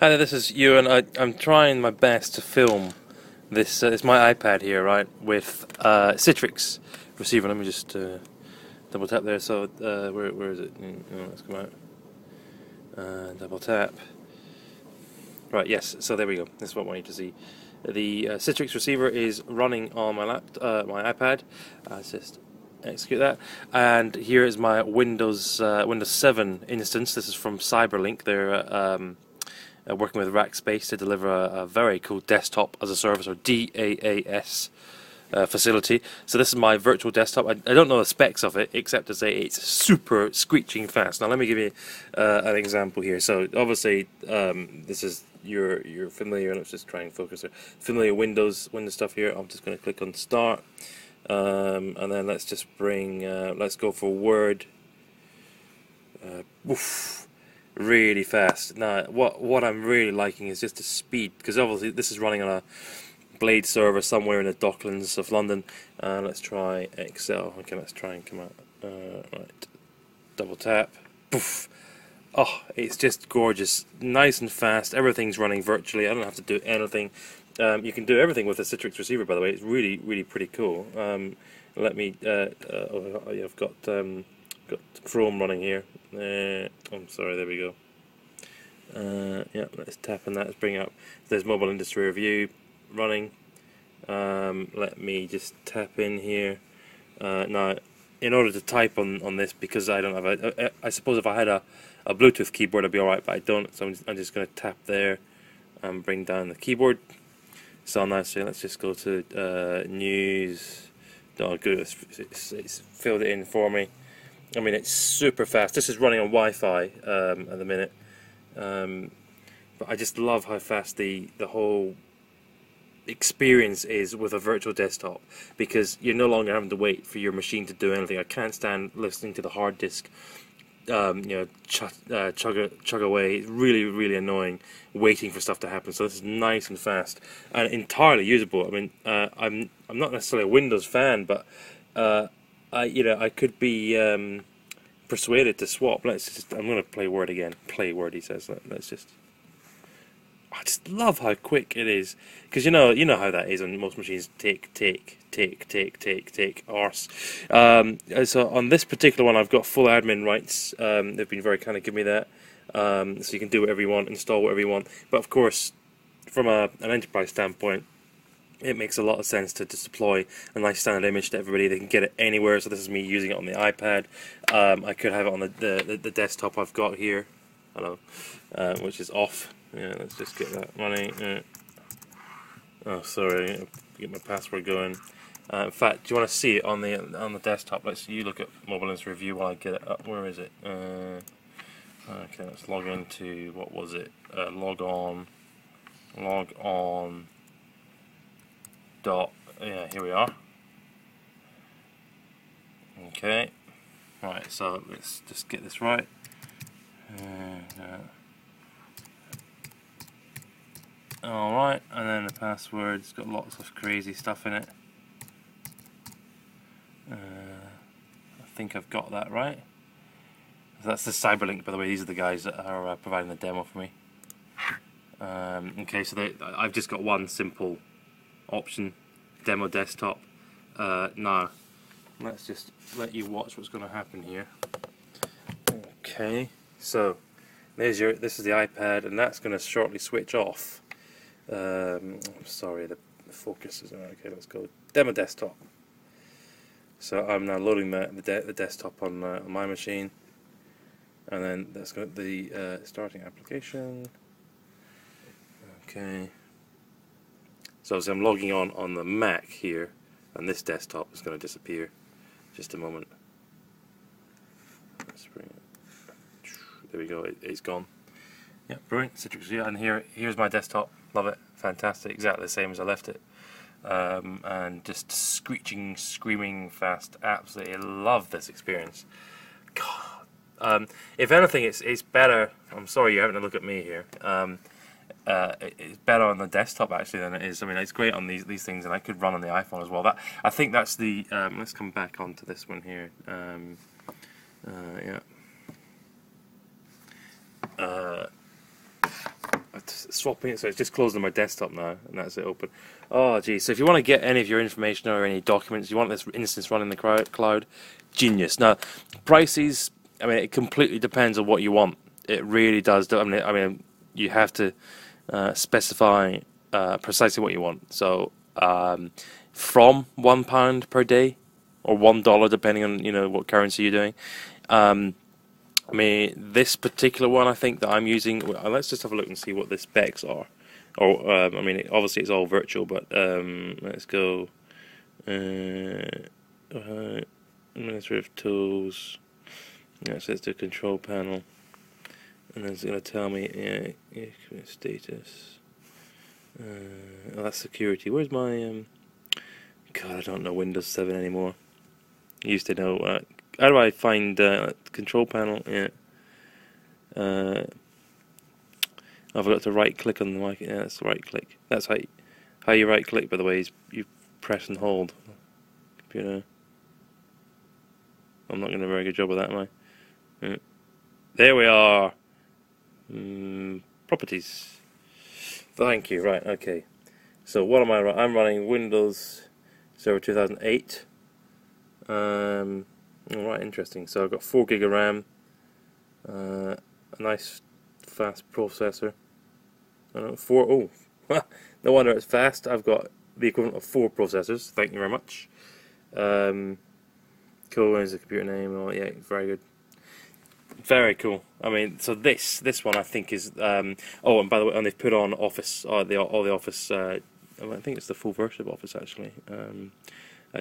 Hi there, this is Ewan. I'm trying my best to film this. It's my iPad here, right, with Citrix receiver. Let me just double tap there. So where is it? Let's come out. Double tap. Right, yes. So there we go. This is what I want you to see. The Citrix receiver is running on my my iPad. Let's just execute that. And here is my Windows 7 instance. This is from Cyberlink. They're working with Rackspace to deliver a very cool desktop as a service, or DAAS facility. So this is my virtual desktop. I don't know the specs of it except to say it's super screeching fast. Now let me give you an example here. So obviously this is you're familiar. Let's just try and focus there. Familiar Windows stuff here. I'm just going to click on Start, and then let's just bring. Let's go for Word. Oof. Really fast. Now, what I'm really liking is just the speed, because obviously this is running on a Blade server somewhere in the Docklands of London. Let's try Excel. Okay, let's try and come out. Right, double tap. Poof. Oh, it's just gorgeous, nice and fast. Everything's running virtually. I don't have to do anything. You can do everything with a Citrix receiver, by the way. It's really pretty cool. Let me. I've got Chrome running here. I'm sorry, there we go. Yeah, let's tap on that. Let's bring up. There's Mobile Industry Review running. Let me just tap in here. Now, in order to type on this, because I don't have I suppose if I had a Bluetooth keyboard I'd be alright, but I don't, so I'm just going to tap there and bring down the keyboard. So now, let's just go to news. Oh, good, it's filled it in for me. I mean, it's super fast. This is running on Wi-Fi at the minute, but I just love how fast the whole experience is with a virtual desktop, because you're no longer having to wait for your machine to do anything. I can't stand listening to the hard disk, chug away. It's really annoying waiting for stuff to happen. So this is nice and fast and entirely usable. I mean, I'm not necessarily a Windows fan, but I could be persuaded to swap. I'm going to play Word again. Play Word, he says. Let's just. I just love how quick it is, because you know how that is on most machines. Take arse. So on this particular one, I've got full admin rights. They've been very kind of give me that, so you can do whatever you want, install whatever you want. But of course, from an enterprise standpoint, it makes a lot of sense to just deploy a nice standard image to everybody. They can get it anywhere. So this is me using it on the iPad. I could have it on the desktop I've got here. Hello, which is off. Yeah, let's just get that running. Oh, sorry, get my password going. In fact, do you want to see it on the desktop? You look at Mobile Industry Review while I get it up. Where is it? Okay, let's log into, what was it? Log on. Yeah, here we are. Okay, right. So let's just get this right. Alright, and then the password's got lots of crazy stuff in it. I think I've got that right. That's the Cyberlink, by the way. These are the guys that are providing the demo for me. Okay, so I've just got one simple option, demo desktop. Now, let's just let you watch what's going to happen here. Okay, so this is the iPad, and that's going to shortly switch off. I'm sorry, the focus is okay. Let's go demo desktop. So I'm now loading the desktop on my machine, and then that's got the starting application. Okay. So as I'm logging on the Mac here, and this desktop is going to disappear. Just a moment. Let's bring it. There we go. It's gone. Yeah, brilliant. Citrix. Yeah, and here's my desktop. Love it. Fantastic. Exactly the same as I left it. And just screeching, screaming fast. Absolutely love this experience. God. If anything, it's better. I'm sorry you're having to look at me here. It's better on the desktop actually than it is. I mean, it's great on these things, and I could run on the iPhone as well. I think that's the. Let's come back onto this one here. Yeah. swapping it, so it's just closed on my desktop now, and that's it open. Oh, geez. So if you want to get any of your information or any documents, you want this instance running in the cloud, genius. Now, prices, I mean, it completely depends on what you want. It really does. I mean, you have to specify precisely what you want. So, from £1 per day, or $1, depending on what currency you're doing. I mean, this particular one, I think that I'm using. Well, let's just have a look and see what the specs are. Or I mean, obviously it's all virtual, but let's go. Administrative tools. Yeah, it says the control panel, and then it's going to tell me status. Oh, that's security. Where's my God, I don't know Windows 7 anymore. I used to know. How do I find control panel? Yeah. I forgot to right click on the mic. Yeah, that's right click. That's how you right click, by the way, is you press and hold. Computer. I'm not doing a very good job of that, am I? Yeah. There we are. Properties. Thank you. Right. Okay. So what am I running? I'm running Windows Server 2008. Alright, interesting. So I've got 4 gig of RAM, a nice fast processor. I don't know, 4. Oh, no wonder it's fast. I've got the equivalent of 4 processors. Thank you very much. Cool. There's the computer name. Oh, yeah, very good. Very cool. I mean, so this one I think is. Oh, and by the way, and they've put on Office. All the Office. I think it's the full version of Office actually.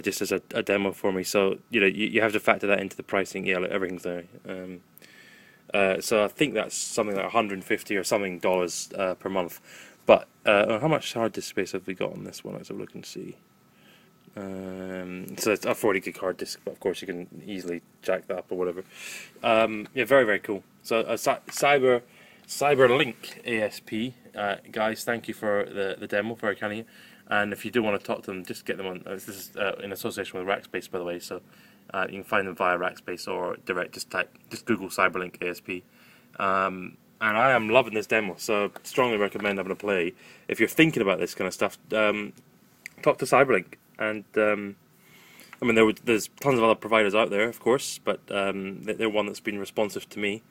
Just as a demo for me, so you have to factor that into the pricing. Yeah, like everything's there. So I think that's something like $150 or something dollars per month. But how much hard disk space have we got on this one? Let's have a look and see. So it's a 40 gig hard disk, but of course you can easily jack that up or whatever. Yeah, very very cool. So Cyberlink ASP, guys, thank you for the demo, very kind of you. And if you do want to talk to them, just get them on. This is in association with Rackspace, by the way. So you can find them via Rackspace or direct. Just Google Cyberlink ASP. And I am loving this demo, so strongly recommend having a play. If you're thinking about this kind of stuff, talk to Cyberlink. And I mean, there's tons of other providers out there, of course, but they're one that's been responsive to me.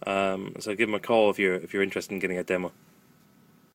So give them a call if you're interested in getting a demo.